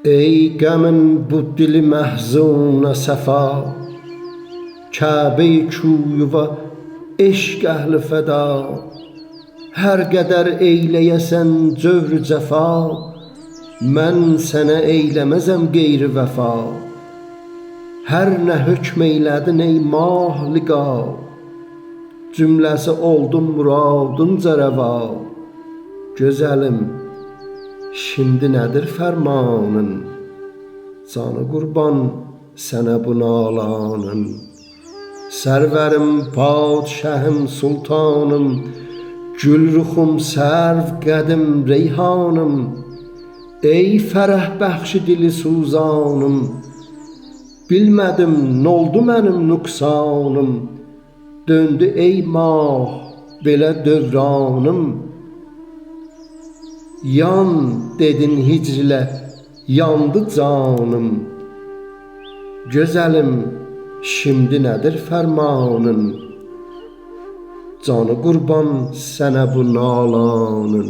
Ey qəmin bu dili məhzuna səfa, Kəbə-i küyüva eşq əhli fəda, hər qədər eyləyəsən cövrü cəfa, mən sənə eyləməzəm qeyri vəfa. Hər nə hökm eylədin ey mah liqa, cümləsi oldu muradınca rəva. Gözəlim, şimdi nədir fərmanın, canı qurban sənə bu nalanın. Sərvərim, padşahım, sultanım, gülruxum, sərv qədim reyhanım, ey fərəh bəxşi dili suzanım, bilmədim n'oldu mənim nüqsanım, döndü ey mah belə dövranım. Yan dedin hicrilə, yandı canım, gözəlim, şimdi nədir fərmanın, canı qurban sənə bu nalanın.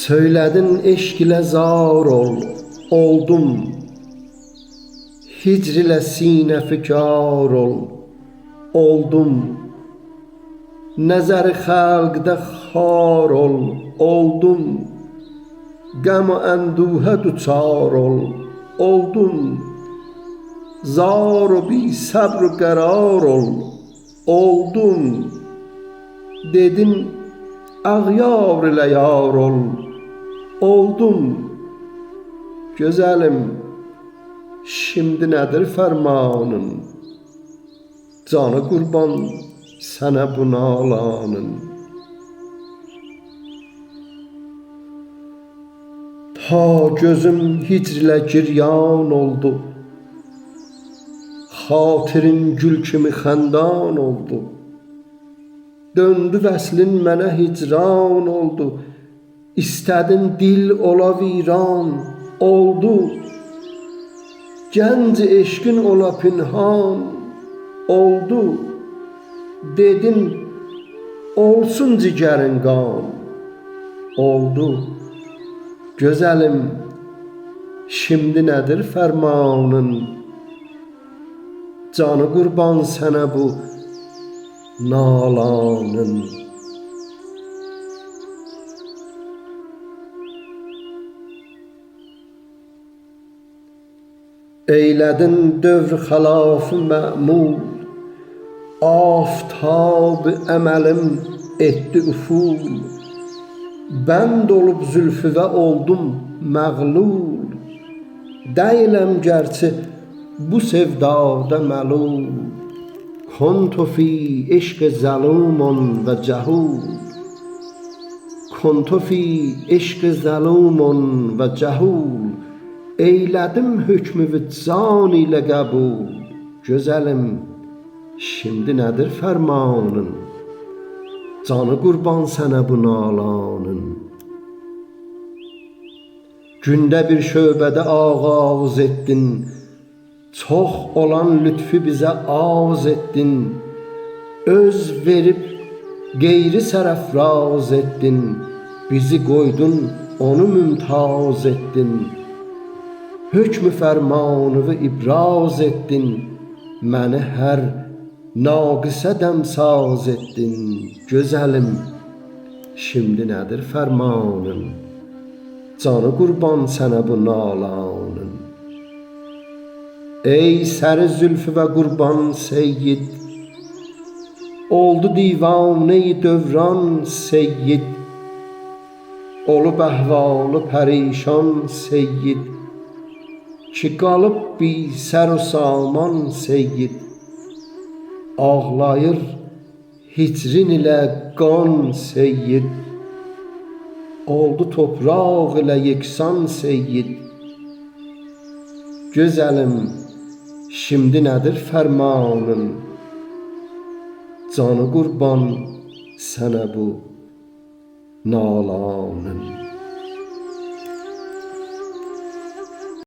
Söylədin eşq ilə zar ol, oldum, hicr ilə sinə fikar ol, oldum, nəzər xəlqdə xar ol, oldum, qəm və ənduhə düçar ol, oldum, zar və bi səbr qərar ol, oldum, dedin ağyar ilə yar ol, oldum, gözəlim, şimdi nədir fərmanın, canı qurban sənə bu nalanın. Ta gözüm hicrlə giryan oldu, xatirin gül kimi xəndan oldu, döndü vəslin mənə hicran oldu, istədin dil ola viran oldu, gənc eşqin ola pinhan oldu, dedin olsun cigərin qan oldu. Gözəlim, şimdi nədir fərmanın, canı qurban sənə bu nalanın. Eylədin dövr xəlafı mə'mul, aftab əməlim etdi üful, bənd olub zülfüvə oldum məğlul, deyiləm gərçi bu sevdada məlul, kuntu fi eşq zəlumun və cəhul, kuntu fi eşq zəlumun və cəhul, eylədim hökmü vicdan ilə qəbul. Gözəlim, şimdi nədir fərmanın, canı qurban sənə bu nalanın. Gündə bir şöbədə ağaz etdin, çox olan lütfü bizə az etdin, öz verib qeyri sərəfraz etdin, bizi qoydun onu mümtaz etdin, hökmü fərmanını ibraz etdin, məni hər naqisə dəmsaz etdin. Gözəlim, şimdi nədir fərmanın, canı qurban sənə bu nalanın. Ey səri zülfü və qurban seyyid, oldu divanə-i dövran seyyid, olub əhvalı pərişan seyyid, ki qalıb bi sər و saman seyyid, ağlayır hicrin ilə qan seyyid, oldu topraq ilə yeksan seyyid. Gözəlim, şimdi nədir fərmanın, canı qurban sənə bu nalanın.